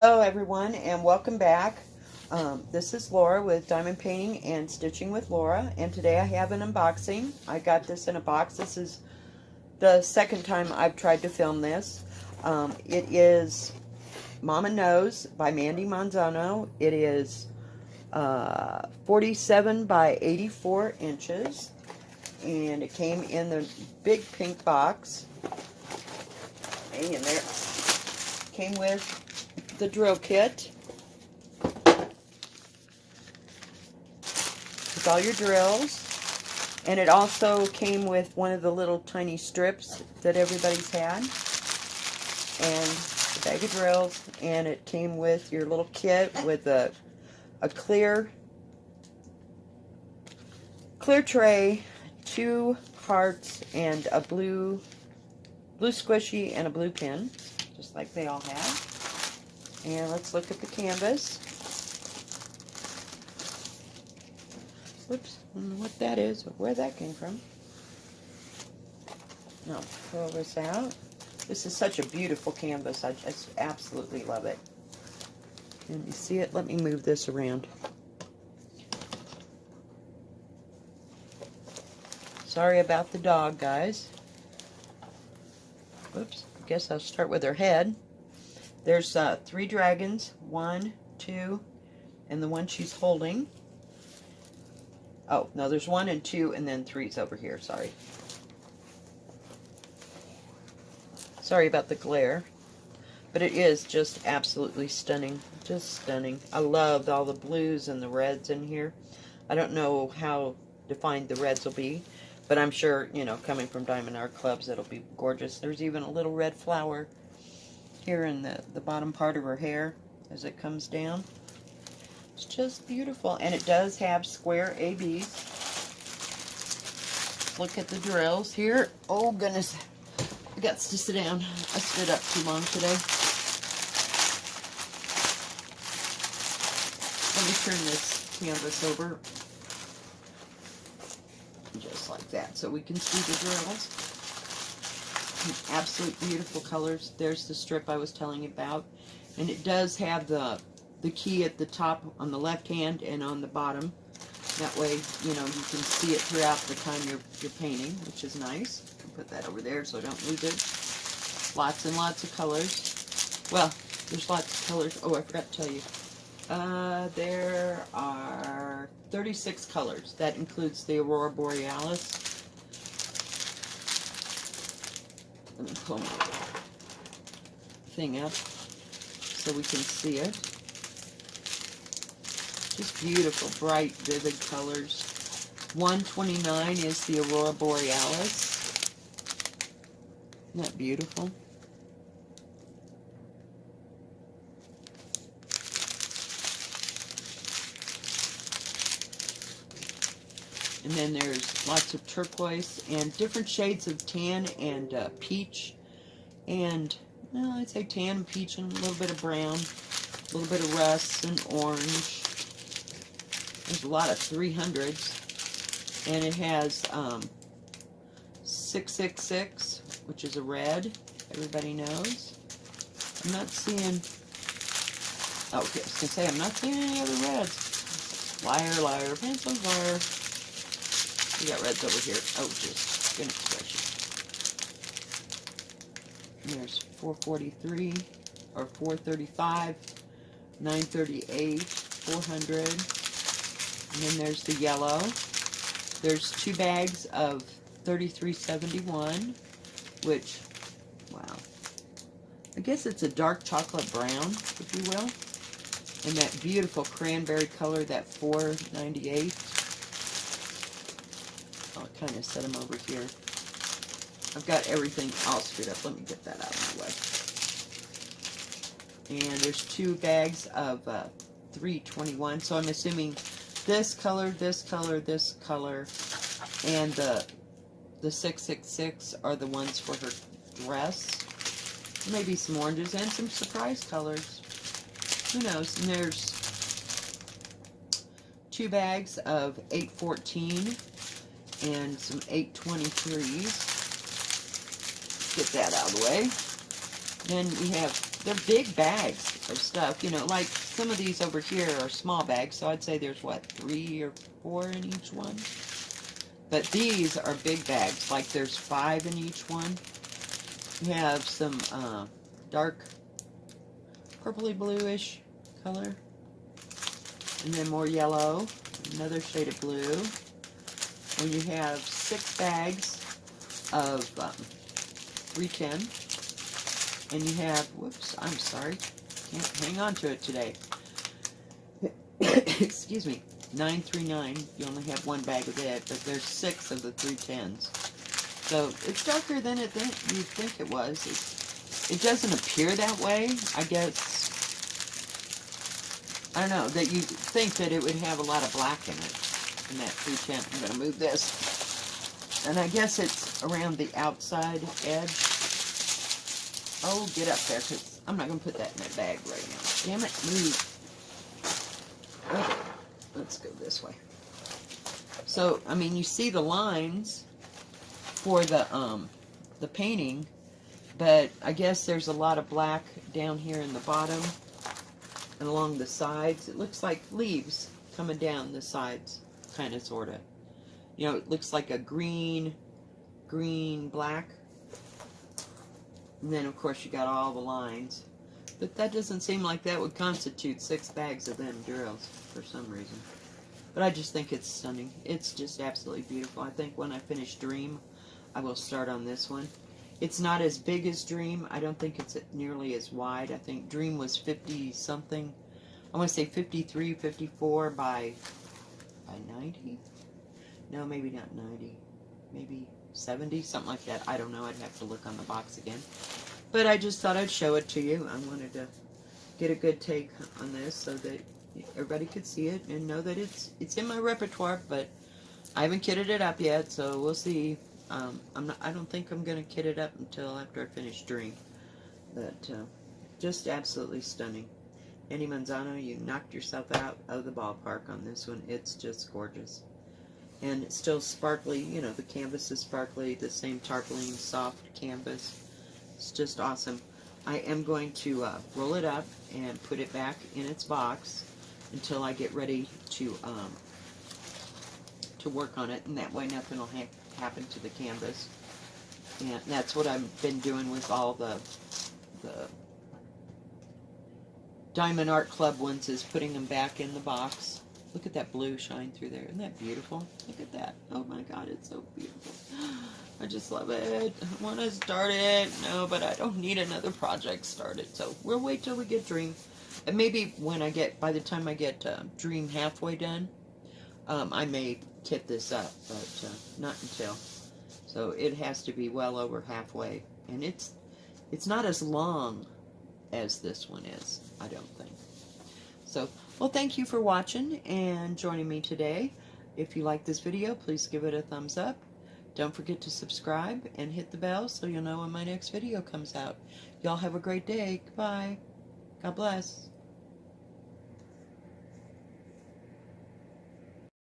Hello everyone and welcome back. This is Laura with Diamond Painting and Stitching with Laura, and today I have an unboxing. I got this in a box. This is the second time I've tried to film this. It is Mama Knows by Mandy Manzano. It is 47 by 84 inches, and it came in the big pink box. Hang in there. Came with the drill kit with all your drills, and it also came with one of the little tiny strips that everybody's had, and a bag of drills, and it came with your little kit with a clear tray, 2 hearts, and a blue squishy and a blue pin, just like they all have. And let's look at the canvas. Whoops, I don't know what that is or where that came from. No, throw this out. This is such a beautiful canvas. I just absolutely love it. Can you see it? Let me move this around. Sorry about the dog, guys. Whoops, I guess I'll start with her head. There's 3 dragons, 1, 2, and the one she's holding. Oh, no, there's 1 and 2, and then 3's over here, sorry. Sorry about the glare, but it is just absolutely stunning, just stunning. I love all the blues and the reds in here. I don't know how defined the reds will be, but I'm sure, you know, coming from Diamond Art Clubs, it'll be gorgeous. There's even a little red flower here in the bottom part of her hair as it comes down. It's just beautiful, and it does have square ABs. Look at the drills here. Oh goodness, I got to sit down. I stood up too long today. Let me turn this canvas over just like that so we can see the drills. Absolute beautiful colors. There's the strip I was telling you about, and it does have the key at the top on the left hand and on the bottom. That way, you know, you can see it throughout the time you're painting, which is nice. I'll put that over there so I don't lose it. Lots and lots of colors. Well, there's lots of colors. Oh, I forgot to tell you. There are 36 colors. That includes the Aurora Borealis. Let me pull my thing up so we can see it. Just beautiful, bright, vivid colors. 129 is the Aurora Borealis. Isn't that beautiful? And then there's lots of turquoise and different shades of tan and peach. And, well, I'd say tan and peach and a little bit of brown, a little bit of rust and orange. There's a lot of 300s. And it has 666, which is a red. Everybody knows. I'm not seeing... Oh, okay, I was going to say, I'm not seeing any other reds. Liar, liar, pencil, liar. We got reds over here. Oh, just skin expression. And there's 443, or 435, 938, 400. And then there's the yellow. There's 2 bags of 3371, which, wow. I guess it's a dark chocolate brown, if you will. And that beautiful cranberry color, that 498. I'll kind of set them over here. I've got everything all screwed up. Let me get that out of my way. And there's 2 bags of 321. So I'm assuming this color, this color, this color, and the 666 are the ones for her dress. Maybe some oranges and some surprise colors. Who knows? And there's 2 bags of 814. And some 823s. Get that out of the way. Then we have, they're big bags. of stuff. You know, like some of these over here are small bags, so I'd say there's what, 3 or 4 in each one. But these are big bags, like there's 5 in each one. You have some dark purpley bluish color, and then more yellow, another shade of blue. And you have 6 bags of 310. And you have, whoops, I'm sorry, can't hang on to it today. Excuse me, 939. You only have 1 bag of it, but there's 6 of the 310s. So it's darker than you'd think it was. It doesn't appear that way. I guess, I don't know, that you think that it would have a lot of black in it, in that 310. I'm going to move this. And I guess it's around the outside edge. Oh, get up there, because I'm not going to put that in that bag right now. Damn it, move. Okay, let's go this way. So, I mean, you see the lines for the painting, but I guess there's a lot of black down here in the bottom and along the sides. It looks like leaves coming down the sides, kind of, sort of. You know, it looks like a green, black. And then, of course, you got all the lines. But that doesn't seem like that would constitute 6 bags of them drills for some reason. But I just think it's stunning. It's just absolutely beautiful. I think when I finish Dream, I will start on this one. It's not as big as Dream. I don't think it's nearly as wide. I think Dream was 50-something. I want to say 53, 54 by 90? No, maybe not 90. Maybe 70, something like that. I don't know. I'd have to look on the box again. But I just thought I'd show it to you. I wanted to get a good take on this so that everybody could see it and know that it's in my repertoire, but I haven't kitted it up yet, so we'll see. I don't think I'm going to kit it up until after I finish Dream. But just absolutely stunning. Andy Manzano, you knocked yourself out of the ballpark on this one. It's just gorgeous. And it's still sparkly. You know, the canvas is sparkly. The same tarpaulin soft canvas. It's just awesome. I am going to roll it up and put it back in its box until I get ready to work on it, and that way nothing will happen to the canvas. And that's what I've been doing with all the Diamond Art Club ones, is putting them back in the box. Look at that blue shine through there. Isn't that beautiful? Look at that. Oh my God, it's so beautiful. I just love it. I want to start it. No, but I don't need another project started. So we'll wait till we get Dream. And maybe by the time I get Dream halfway done, I may kit this up, but not until. So it has to be well over halfway. And it's not as long as this one is, I don't think. So, well, thank you for watching and joining me today. If you like this video, please give it a thumbs up. Don't forget to subscribe and hit the bell so you'll know when my next video comes out. Y'all have a great day. Goodbye. God bless.